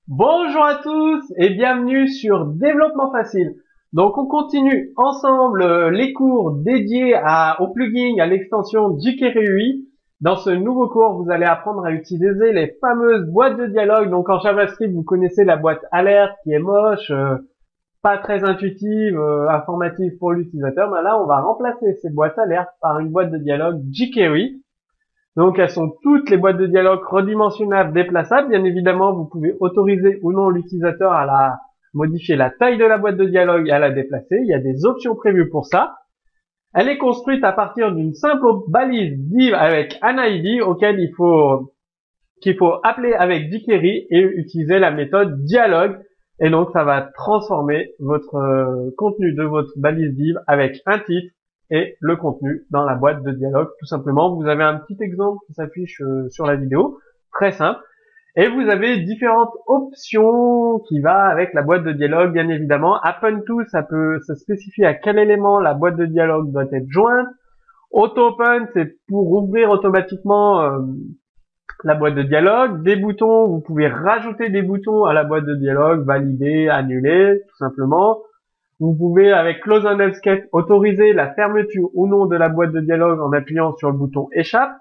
Bonjour à tous et bienvenue sur Développement Facile. Donc on continue ensemble les cours dédiés au plugin, à l'extension jQuery UI. Dans ce nouveau cours, vous allez apprendre à utiliser les fameuses boîtes de dialogue. Donc en JavaScript, vous connaissez la boîte alerte qui est moche, pas très intuitive, informative pour l'utilisateur. Mais là, on va remplacer ces boîtes alertes par une boîte de dialogue jQuery. Donc elles sont toutes les boîtes de dialogue redimensionnables, déplaçables. Bien évidemment, vous pouvez autoriser ou non l'utilisateur à modifier la taille de la boîte de dialogue et à la déplacer. Il y a des options prévues pour ça. Elle est construite à partir d'une simple balise div avec un ID auquel qu'il faut appeler avec jQuery et utiliser la méthode dialogue. Et donc ça va transformer votre contenu de votre balise div avec un titre et le contenu dans la boîte de dialogue, tout simplement. Vous avez un petit exemple qui s'affiche sur la vidéo, très simple. Et vous avez différentes options qui va avec la boîte de dialogue, bien évidemment. Append to, ça spécifie à quel élément la boîte de dialogue doit être jointe. Auto open, c'est pour ouvrir automatiquement la boîte de dialogue. Des boutons, vous pouvez rajouter des boutons à la boîte de dialogue, valider, annuler, tout simplement. Vous pouvez, avec Close on Escape, autoriser la fermeture ou non de la boîte de dialogue en appuyant sur le bouton Échappe.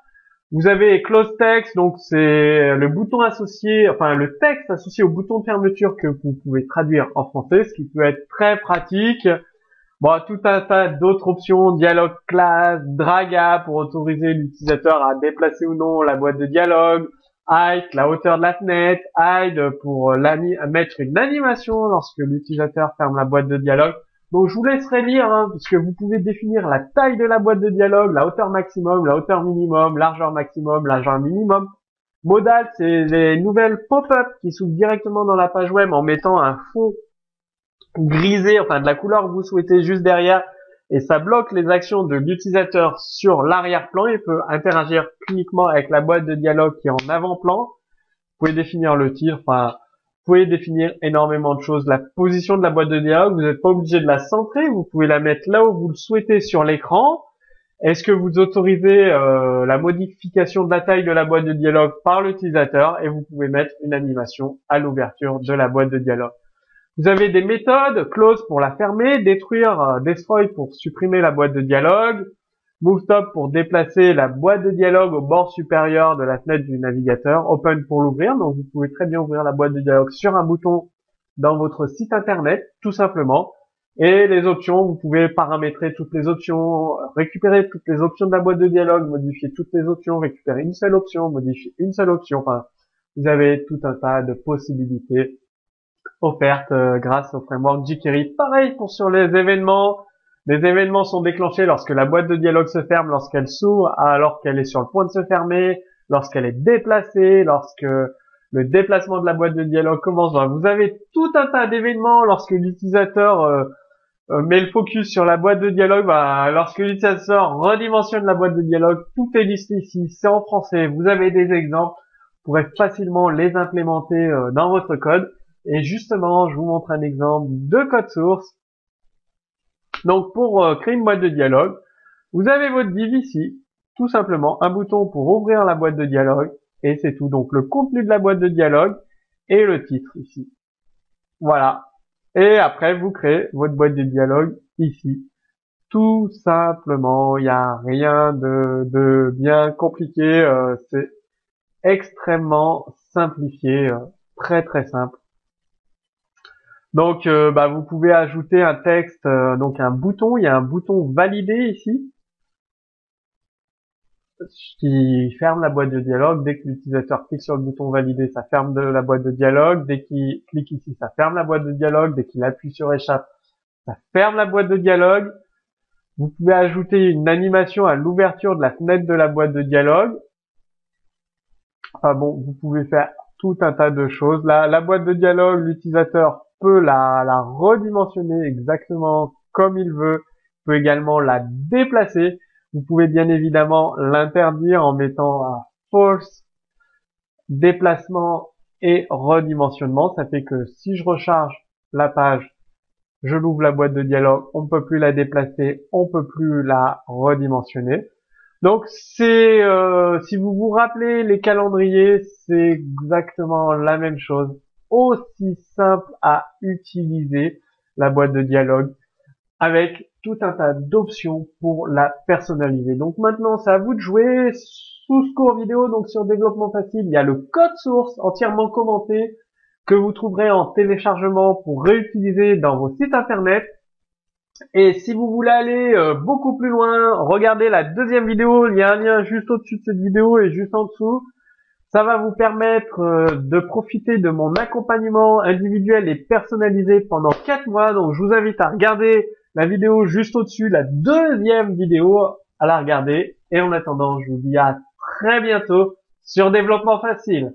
Vous avez Close Text, donc c'est le bouton associé, enfin le texte associé au bouton de fermeture que vous pouvez traduire en français, ce qui peut être très pratique. Bon, tout un tas d'autres options, dialogue class, draga pour autoriser l'utilisateur à déplacer ou non la boîte de dialogue, height, la hauteur de la fenêtre, hide pour mettre une animation lorsque l'utilisateur ferme la boîte de dialogue. Donc je vous laisserai lire, puisque vous pouvez définir la taille de la boîte de dialogue, la hauteur maximum, la hauteur minimum, largeur maximum, largeur minimum. Modal, c'est les nouvelles pop-up qui s'ouvrent directement dans la page web en mettant un fond grisé, enfin de la couleur que vous souhaitez juste derrière, et ça bloque les actions de l'utilisateur sur l'arrière-plan. Il peut interagir uniquement avec la boîte de dialogue qui est en avant-plan. Vous pouvez définir le titre, enfin, vous pouvez définir énormément de choses. La position de la boîte de dialogue, vous n'êtes pas obligé de la centrer, vous pouvez la mettre là où vous le souhaitez sur l'écran. Est-ce que vous autorisez la modification de la taille de la boîte de dialogue par l'utilisateur, et vous pouvez mettre une animation à l'ouverture de la boîte de dialogue. Vous avez des méthodes, close pour la fermer, détruire, destroy pour supprimer la boîte de dialogue, move top pour déplacer la boîte de dialogue au bord supérieur de la fenêtre du navigateur, open pour l'ouvrir. Donc vous pouvez très bien ouvrir la boîte de dialogue sur un bouton dans votre site internet, tout simplement. Et les options, vous pouvez paramétrer toutes les options, récupérer toutes les options de la boîte de dialogue, modifier toutes les options, récupérer une seule option, modifier une seule option. Enfin, vous avez tout un tas de possibilités offerte grâce au framework jQuery. Pareil pour sur les événements. Les événements sont déclenchés lorsque la boîte de dialogue se ferme, lorsqu'elle s'ouvre, alors qu'elle est sur le point de se fermer, lorsqu'elle est déplacée, lorsque le déplacement de la boîte de dialogue commence. Donc, vous avez tout un tas d'événements lorsque l'utilisateur met le focus sur la boîte de dialogue. Lorsque l'utilisateur redimensionne la boîte de dialogue, tout est listé ici. C'est en français. Vous avez des exemples. Vous pourrez facilement les implémenter dans votre code. Et justement, je vous montre un exemple de code source. Donc, pour créer une boîte de dialogue, vous avez votre div ici, tout simplement, un bouton pour ouvrir la boîte de dialogue, et c'est tout. Donc, le contenu de la boîte de dialogue et le titre ici. Voilà. Et après, vous créez votre boîte de dialogue ici. Tout simplement, il n'y a rien de bien compliqué. C'est extrêmement simplifié, très très simple. Donc, vous pouvez ajouter un texte, donc un bouton. Il y a un bouton valider ici qui ferme la boîte de dialogue. Dès que l'utilisateur clique sur le bouton valider, ça ferme la boîte de dialogue. Dès qu'il clique ici, ça ferme la boîte de dialogue. Dès qu'il appuie sur échappe, ça ferme la boîte de dialogue. Vous pouvez ajouter une animation à l'ouverture de la fenêtre de la boîte de dialogue. Enfin bon, vous pouvez faire tout un tas de choses. La boîte de dialogue, l'utilisateur peut la redimensionner exactement comme il veut. Il peut également la déplacer. Vous pouvez bien évidemment l'interdire en mettant un force, déplacement et redimensionnement. Ça fait que si je recharge la page, je l'ouvre la boîte de dialogue, on ne peut plus la déplacer, on ne peut plus la redimensionner. Donc c'est, si vous vous rappelez les calendriers, c'est exactement la même chose. aussi simple à utiliser, la boîte de dialogue, avec tout un tas d'options pour la personnaliser. Donc maintenant, c'est à vous de jouer. Sous ce cours vidéo, donc sur Développement Facile, il y a le code source entièrement commenté que vous trouverez en téléchargement pour réutiliser dans vos sites internet. Et si vous voulez aller beaucoup plus loin, regardez la deuxième vidéo, il y a un lien juste au-dessus de cette vidéo et juste en dessous. Ça va vous permettre de profiter de mon accompagnement individuel et personnalisé pendant 4 mois. Donc je vous invite à regarder la vidéo juste au-dessus, la deuxième vidéo, à la regarder. Et en attendant, je vous dis à très bientôt sur Développement Facile.